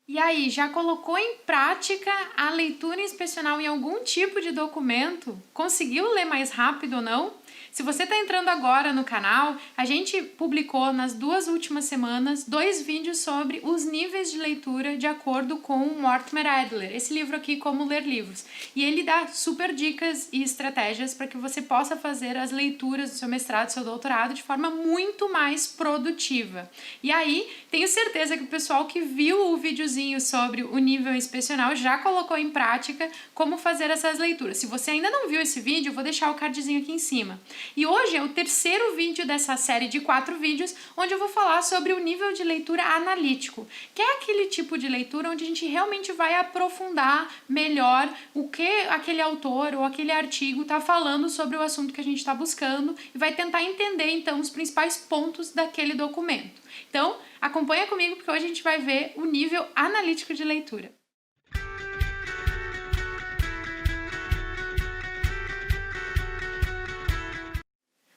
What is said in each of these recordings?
E aí, já colocou em prática a leitura inspecional em algum tipo de documento? Conseguiu ler mais rápido ou não? Se você está entrando agora no canal, a gente publicou nas 2 últimas semanas 2 vídeos sobre os níveis de leitura de acordo com o Mortimer Adler, esse livro aqui, Como Ler Livros. E ele dá super dicas e estratégias para que você possa fazer as leituras do seu mestrado, do seu doutorado de forma muito mais produtiva. E aí, tenho certeza que o pessoal que viu o videozinho sobre o nível inspecional já colocou em prática como fazer essas leituras. Se você ainda não viu esse vídeo, eu vou deixar o cardzinho aqui em cima. E hoje é o terceiro vídeo dessa série de 4 vídeos, onde eu vou falar sobre o nível de leitura analítico, que é aquele tipo de leitura onde a gente realmente vai aprofundar melhor o que aquele autor ou aquele artigo está falando sobre o assunto que a gente está buscando e vai tentar entender, então, os principais pontos daquele documento. Então, acompanha comigo porque hoje a gente vai ver o nível analítico de leitura.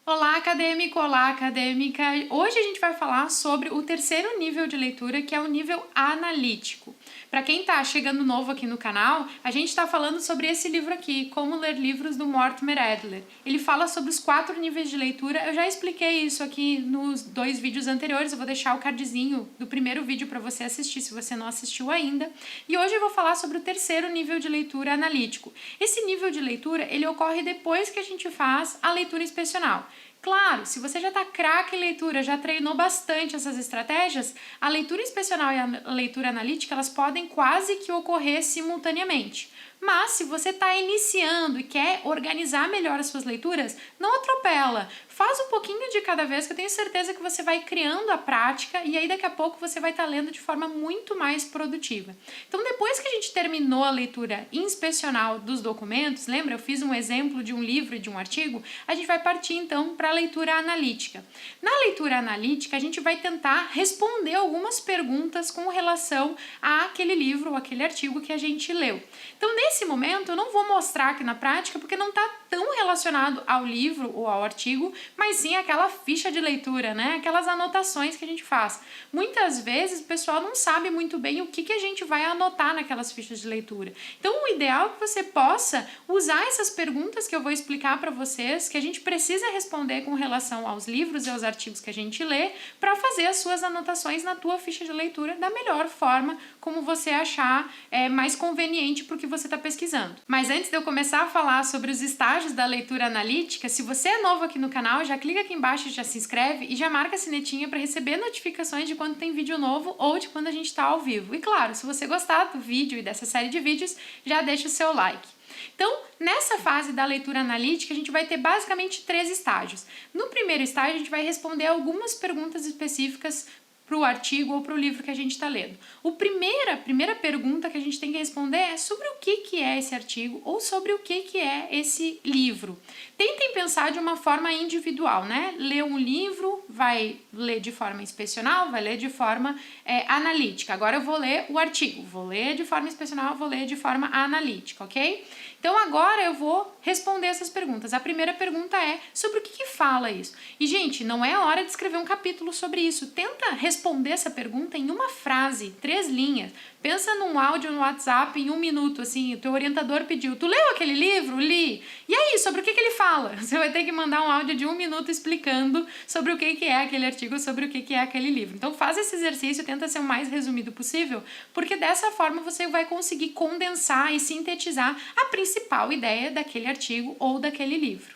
Olá, acadêmico! Olá, acadêmica! Hoje a gente vai falar sobre o terceiro nível de leitura, que é o nível analítico. Para quem está chegando novo aqui no canal, a gente está falando sobre esse livro aqui, Como Ler Livros, do Mortimer Adler. Ele fala sobre os 4 níveis de leitura. Eu já expliquei isso aqui nos 2 vídeos anteriores, eu vou deixar o cardzinho do primeiro vídeo para você assistir, se você não assistiu ainda. E hoje eu vou falar sobre o terceiro nível de leitura analítico. Esse nível de leitura, ele ocorre depois que a gente faz a leitura inspecional. Claro, se você já está craque em leitura, já treinou bastante essas estratégias, a leitura inspecional e a leitura analítica, elas podem quase que ocorrer simultaneamente. Mas se você está iniciando e quer organizar melhor as suas leituras, não atropela. Faz um pouquinho de cada vez, que eu tenho certeza que você vai criando a prática e aí daqui a pouco você vai estar lendo de forma muito mais produtiva. Então, depois que a gente terminou a leitura inspecional dos documentos, lembra? Eu fiz um exemplo de um livro e de um artigo, a gente vai partir então para a leitura analítica. Na leitura analítica, a gente vai tentar responder algumas perguntas com relação àquele livro ou aquele artigo que a gente leu. Então, nesse momento, eu não vou mostrar aqui na prática porque não está tão relacionado ao livro ou ao artigo, mas sim aquela ficha de leitura, né? Aquelas anotações que a gente faz. Muitas vezes o pessoal não sabe muito bem o que a gente vai anotar naquelas fichas de leitura. Então, o ideal é que você possa usar essas perguntas que eu vou explicar para vocês, que a gente precisa responder com relação aos livros e aos artigos que a gente lê, para fazer as suas anotações na tua ficha de leitura da melhor forma, como você achar mais conveniente para o que você está pesquisando. Mas antes de eu começar a falar sobre os estágios da leitura analítica, se você é novo aqui no canal, já clica aqui embaixo, já se inscreve e já marca a sinetinha para receber notificações de quando tem vídeo novo ou de quando a gente está ao vivo. E claro, se você gostar do vídeo e dessa série de vídeos, já deixa o seu like. Então, nessa fase da leitura analítica, a gente vai ter basicamente 3 estágios. No primeiro estágio, a gente vai responder algumas perguntas específicas para o artigo ou para o livro que a gente está lendo. A primeira pergunta que a gente tem que responder é sobre o que é esse artigo ou sobre o que é esse livro. Tentem pensar de uma forma individual, né? Ler um livro, vai ler de forma inspecional, vai ler de forma analítica. Agora eu vou ler o artigo, vou ler de forma inspecional, vou ler de forma analítica, ok? Então agora eu vou responder essas perguntas. A primeira pergunta é sobre o que fala isso. E gente, não é hora de escrever um capítulo sobre isso. Tenta responder essa pergunta em uma frase, 3 linhas. Pensa num áudio no WhatsApp em 1 minuto, assim, o teu orientador pediu, tu leu aquele livro? Li. E aí, sobre o que ele fala? Você vai ter que mandar um áudio de 1 minuto explicando sobre o que é aquele artigo, sobre o que é aquele livro. Então faz esse exercício, tenta ser o mais resumido possível, porque dessa forma você vai conseguir condensar e sintetizar a principal ideia daquele artigo ou daquele livro.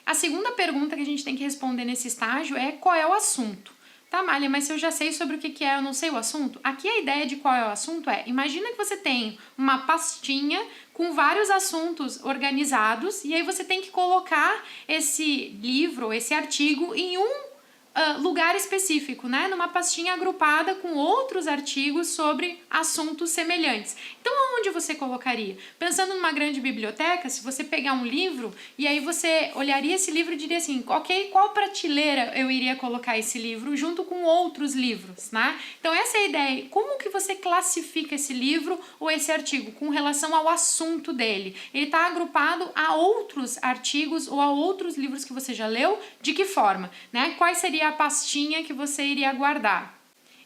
A segunda pergunta que a gente tem que responder nesse estágio é qual é o assunto. Tá, Malha, mas se eu já sei sobre o que é, eu não sei o assunto? Aqui a ideia de qual é o assunto é, imagina que você tem uma pastinha com vários assuntos organizados e aí você tem que colocar esse livro, esse artigo em um lugar específico, né? Numa pastinha agrupada com outros artigos sobre assuntos semelhantes. Então, aonde você colocaria? Pensando numa grande biblioteca, se você pegar um livro e aí você olharia esse livro e diria assim, ok, qual prateleira eu iria colocar esse livro junto com outros livros, né? Então, essa é a ideia. Como que você classifica esse livro ou esse artigo com relação ao assunto dele? Ele está agrupado a outros artigos ou a outros livros que você já leu? De que forma, né? Quais seriam a pastinha que você iria guardar?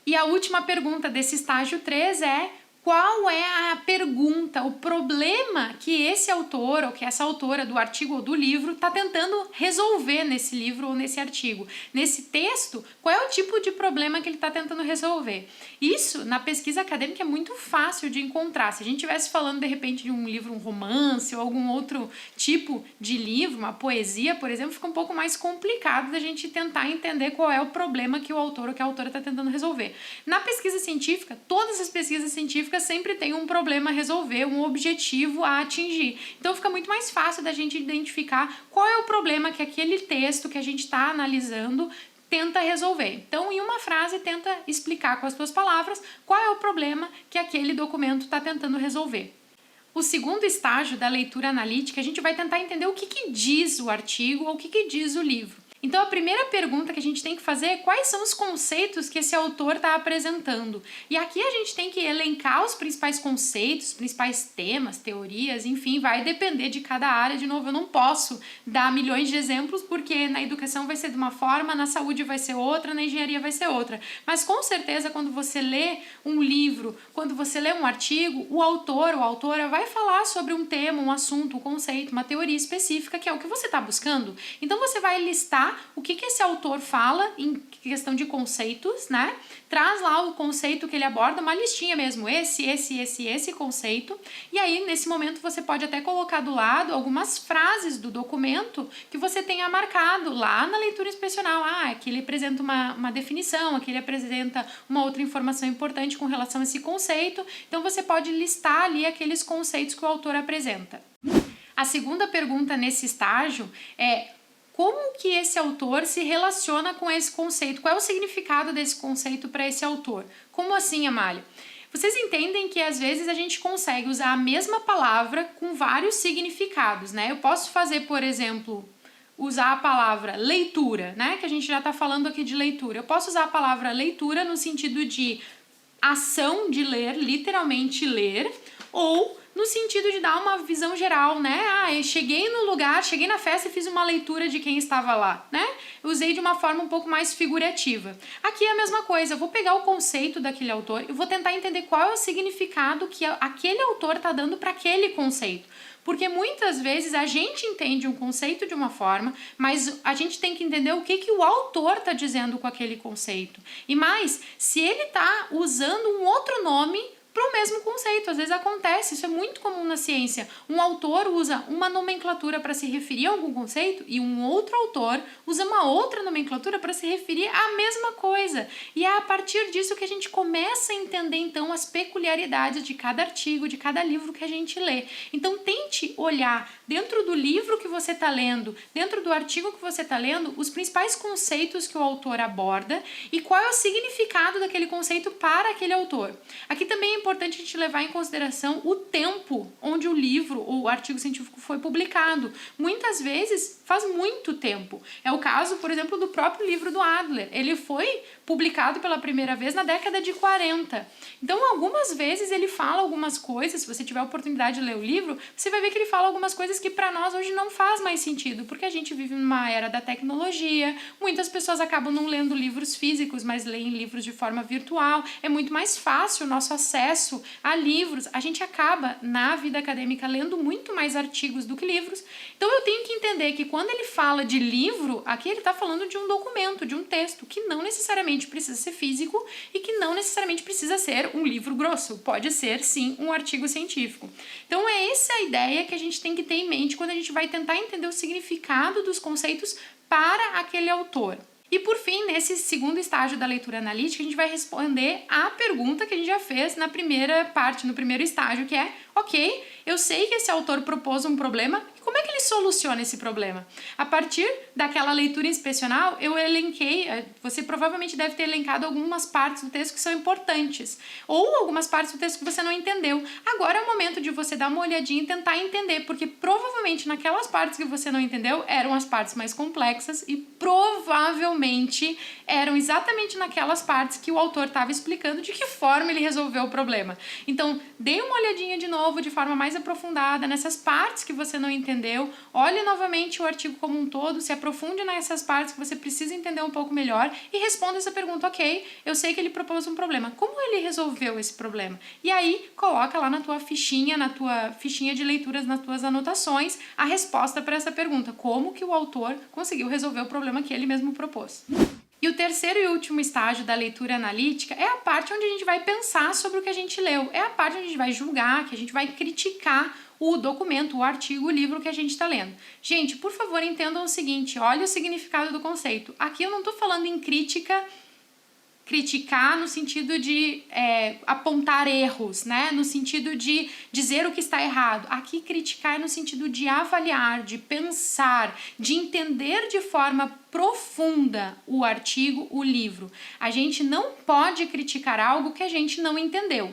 E a última pergunta desse estágio 3 é qual é a pergunta, o problema que esse autor ou que essa autora do artigo ou do livro está tentando resolver nesse livro ou nesse artigo. Nesse texto, qual é o tipo de problema que ele está tentando resolver? Isso, na pesquisa acadêmica, é muito fácil de encontrar. Se a gente estivesse falando, de repente, de um livro, um romance ou algum outro tipo de livro, uma poesia, por exemplo, fica um pouco mais complicado da gente tentar entender qual é o problema que o autor ou que a autora está tentando resolver. Na pesquisa científica, todas as pesquisas científicas sempre tem um problema a resolver, um objetivo a atingir. Então fica muito mais fácil da gente identificar qual é o problema que aquele texto que a gente está analisando tenta resolver. Então, em uma frase, tenta explicar com as suas palavras qual é o problema que aquele documento está tentando resolver. O segundo estágio da leitura analítica, a gente vai tentar entender o que diz o artigo ou o que diz o livro. Então, a primeira pergunta que a gente tem que fazer é quais são os conceitos que esse autor está apresentando. E aqui a gente tem que elencar os principais conceitos, os principais temas, teorias, enfim, vai depender de cada área. De novo, eu não posso dar milhões de exemplos, porque na educação vai ser de uma forma, na saúde vai ser outra, na engenharia vai ser outra. Mas com certeza, quando você lê um livro, quando você lê um artigo, o autor ou a autora vai falar sobre um tema, um assunto, um conceito, uma teoria específica, que é o que você está buscando. Então, você vai listar o que esse autor fala em questão de conceitos, né? Traz lá o conceito que ele aborda, uma listinha mesmo, esse conceito. E aí, nesse momento, você pode até colocar do lado algumas frases do documento que você tenha marcado lá na leitura inspecional. Aqui ele apresenta uma definição, aqui ele apresenta uma outra informação importante com relação a esse conceito. Então, você pode listar ali aqueles conceitos que o autor apresenta. A segunda pergunta nesse estágio é: como que esse autor se relaciona com esse conceito? Qual é o significado desse conceito para esse autor? Como assim, Amália? Vocês entendem que às vezes a gente consegue usar a mesma palavra com vários significados, né? Eu posso fazer, por exemplo, usar a palavra leitura, né? Que a gente já está falando aqui de leitura. Eu posso usar a palavra leitura no sentido de ação de ler, literalmente ler, ou no sentido de dar uma visão geral, né? Eu cheguei no lugar, cheguei na festa e fiz uma leitura de quem estava lá, né? Eu usei de uma forma um pouco mais figurativa. Aqui é a mesma coisa, eu vou pegar o conceito daquele autor e vou tentar entender qual é o significado que aquele autor está dando para aquele conceito. Porque muitas vezes a gente entende um conceito de uma forma, mas a gente tem que entender o que o autor está dizendo com aquele conceito. E mais, se ele está usando um outro nome para o mesmo conceito. Às vezes acontece, isso é muito comum na ciência. Um autor usa uma nomenclatura para se referir a algum conceito e um outro autor usa uma outra nomenclatura para se referir à mesma coisa. E é a partir disso que a gente começa a entender, então, as peculiaridades de cada artigo, de cada livro que a gente lê. Então, tente olhar dentro do livro que você está lendo, dentro do artigo que você está lendo, os principais conceitos que o autor aborda e qual é o significado daquele conceito para aquele autor. Aqui também é importante a gente levar em consideração o tempo onde o livro ou o artigo científico foi publicado. Muitas vezes faz muito tempo. É o caso, por exemplo, do próprio livro do Adler. Ele foi publicado pela primeira vez na década de 40. Então, algumas vezes ele fala algumas coisas, se você tiver a oportunidade de ler o livro, você vai ver que ele fala algumas coisas que para nós hoje não faz mais sentido, porque a gente vive numa era da tecnologia, muitas pessoas acabam não lendo livros físicos, mas leem livros de forma virtual, é muito mais fácil o nosso acesso a livros, a gente acaba na vida acadêmica lendo muito mais artigos do que livros, então eu tenho que entender que quando ele fala de livro, aqui ele está falando de um documento, de um texto, que não necessariamente precisa ser físico e que não necessariamente precisa ser um livro grosso, pode ser sim um artigo científico. Então é essa a ideia que a gente tem que ter em mente quando a gente vai tentar entender o significado dos conceitos para aquele autor. E por fim, nesse segundo estágio da leitura analítica, a gente vai responder a pergunta que a gente já fez na primeira parte, no primeiro estágio, que é: ok, eu sei que esse autor propôs um problema, e como é que ele soluciona esse problema? A partir daquela leitura inspecional, eu elenquei, você provavelmente deve ter elencado algumas partes do texto que são importantes, ou algumas partes do texto que você não entendeu. Agora é o momento de você dar uma olhadinha e tentar entender, porque provavelmente naquelas partes que você não entendeu eram as partes mais complexas e provavelmente eram exatamente naquelas partes que o autor estava explicando de que forma ele resolveu o problema. Então, dê uma olhadinha de novo, de forma mais aprofundada, nessas partes que você não entendeu, entendeu, olhe novamente o artigo como um todo, se aprofunde nessas partes que você precisa entender um pouco melhor e responda essa pergunta, ok, eu sei que ele propôs um problema, como ele resolveu esse problema? E aí, coloca lá na tua fichinha de leituras, nas tuas anotações, a resposta para essa pergunta, como que o autor conseguiu resolver o problema que ele mesmo propôs. E o terceiro e último estágio da leitura analítica é a parte onde a gente vai pensar sobre o que a gente leu, é a parte onde a gente vai julgar, que a gente vai criticar o documento, o artigo, o livro que a gente está lendo. Gente, por favor, entendam o seguinte, olha o significado do conceito. Aqui eu não estou falando em criticar no sentido de apontar erros, né? No sentido de dizer o que está errado. Aqui criticar é no sentido de avaliar, de pensar, de entender de forma profunda o artigo, o livro. A gente não pode criticar algo que a gente não entendeu.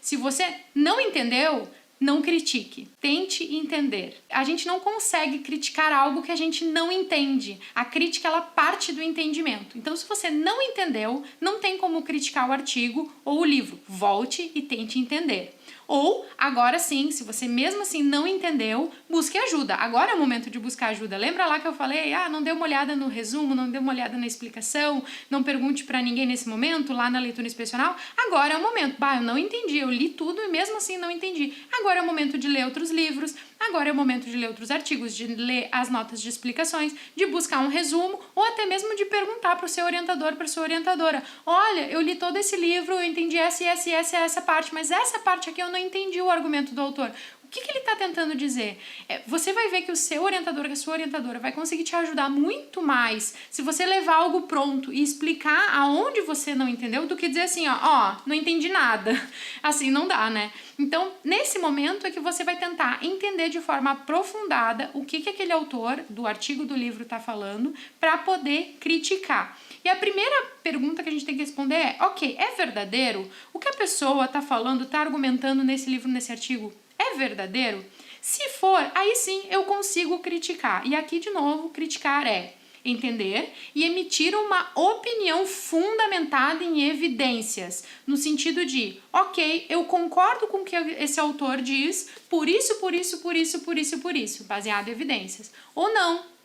Se você não entendeu, não critique, tente entender. A gente não consegue criticar algo que a gente não entende. A crítica, ela parte do entendimento. Então, se você não entendeu, não tem como criticar o artigo ou o livro. Volte e tente entender. Ou, agora sim, se você mesmo assim não entendeu, busque ajuda. Agora é o momento de buscar ajuda. Lembra lá que eu falei, não dê uma olhada no resumo, não dê uma olhada na explicação, não pergunte para ninguém nesse momento, lá na leitura inspecional? Agora é o momento. Eu não entendi, eu li tudo e mesmo assim não entendi. Agora é o momento de ler outros livros, agora é o momento de ler outros artigos, de ler as notas de explicações, de buscar um resumo ou até mesmo de perguntar para o seu orientador, para a sua orientadora. Olha, eu li todo esse livro, eu entendi essa parte, mas essa parte aqui eu não entendi o argumento do autor. O que ele está tentando dizer? Você vai ver que o seu orientador, que a sua orientadora vai conseguir te ajudar muito mais se você levar algo pronto e explicar aonde você não entendeu do que dizer assim, não entendi nada. Assim não dá, né? Então, nesse momento é que você vai tentar entender de forma aprofundada o que aquele autor do artigo do livro está falando para poder criticar. E a primeira pergunta que a gente tem que responder é, ok, é verdadeiro? O que a pessoa está falando, está argumentando nesse livro, nesse artigo, é verdadeiro? Se for, aí sim eu consigo criticar. E aqui, de novo, criticar é entender e emitir uma opinião fundamentada em evidências, no sentido de, ok, eu concordo com o que esse autor diz, por isso, baseado em evidências. Ou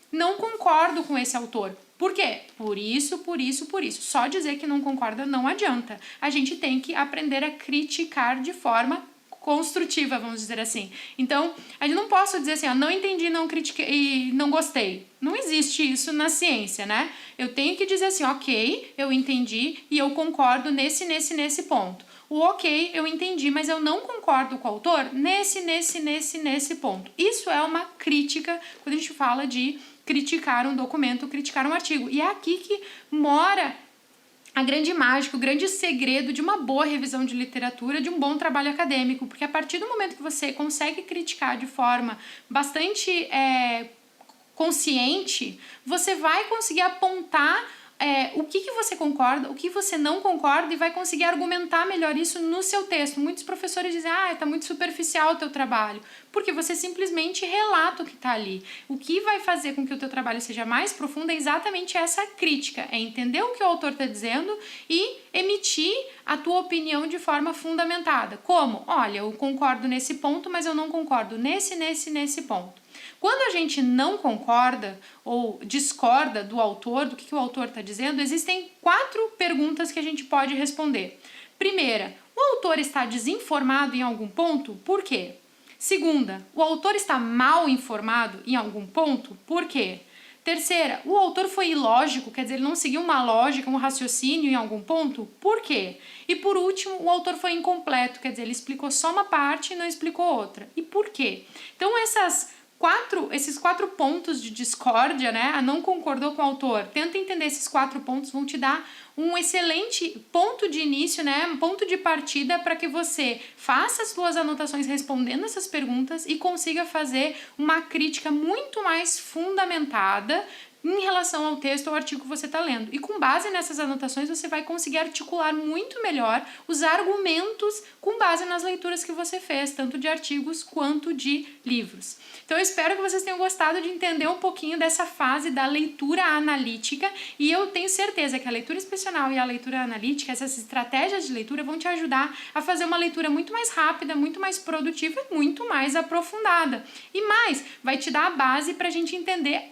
não concordo com esse autor. Por quê? Por isso. Só dizer que não concorda não adianta. A gente tem que aprender a criticar de forma construtiva, vamos dizer assim. Então, a gente não posso dizer assim, não entendi, não critiquei e não gostei. Não existe isso na ciência, né? Eu tenho que dizer assim, ok, eu entendi e eu concordo nesse ponto. O ok, eu entendi, mas eu não concordo com o autor nesse ponto. Isso é uma crítica quando a gente fala de criticar um documento, criticar um artigo. E é aqui que mora a grande mágica, o grande segredo de uma boa revisão de literatura, de um bom trabalho acadêmico, porque a partir do momento que você consegue criticar de forma bastante consciente, você vai conseguir apontar o que você concorda, o que você não concorda e vai conseguir argumentar melhor isso no seu texto. Muitos professores dizem, está muito superficial o teu trabalho, porque você simplesmente relata o que está ali. O que vai fazer com que o teu trabalho seja mais profundo é exatamente essa crítica, é entender o que o autor está dizendo e emitir a tua opinião de forma fundamentada. Como? Olha, eu concordo nesse ponto, mas eu não concordo nesse ponto. Quando a gente não concorda ou discorda do autor, do que o autor está dizendo, existem 4 perguntas que a gente pode responder. Primeira, o autor está desinformado em algum ponto? Por quê? Segunda, o autor está mal informado em algum ponto? Por quê? Terceira, o autor foi ilógico, quer dizer, ele não seguiu uma lógica, um raciocínio em algum ponto? Por quê? E por último, o autor foi incompleto, quer dizer, ele explicou só uma parte e não explicou outra. E por quê? Então, esses 4 pontos de discórdia, né? Não concordou com o autor. Tenta entender esses 4 pontos, vão te dar um excelente ponto de início, né? Um ponto de partida para que você faça as suas anotações respondendo essas perguntas e consiga fazer uma crítica muito mais fundamentada em relação ao texto ou artigo que você está lendo. E com base nessas anotações, você vai conseguir articular muito melhor os argumentos com base nas leituras que você fez, tanto de artigos quanto de livros. Então eu espero que vocês tenham gostado de entender um pouquinho dessa fase da leitura analítica, e eu tenho certeza que a leitura inspecional e a leitura analítica, essas estratégias de leitura, vão te ajudar a fazer uma leitura muito mais rápida, muito mais produtiva e muito mais aprofundada. E mais, vai te dar a base para a gente entender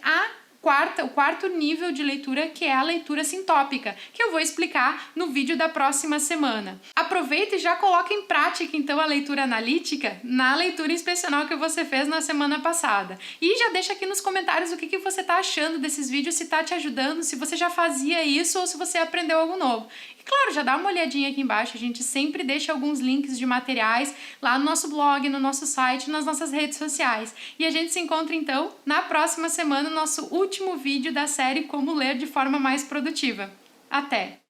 o quarto nível de leitura, que é a leitura sintópica, que eu vou explicar no vídeo da próxima semana. Aproveita e já coloca em prática, então, a leitura analítica na leitura inspecional que você fez na semana passada. E já deixa aqui nos comentários o que você está achando desses vídeos, se está te ajudando, se você já fazia isso ou se você aprendeu algo novo. E claro, já dá uma olhadinha aqui embaixo, a gente sempre deixa alguns links de materiais lá no nosso blog, no nosso site, nas nossas redes sociais. E a gente se encontra, então, na próxima semana, no nosso último vídeo da série Como Ler de Forma Mais Produtiva. Até!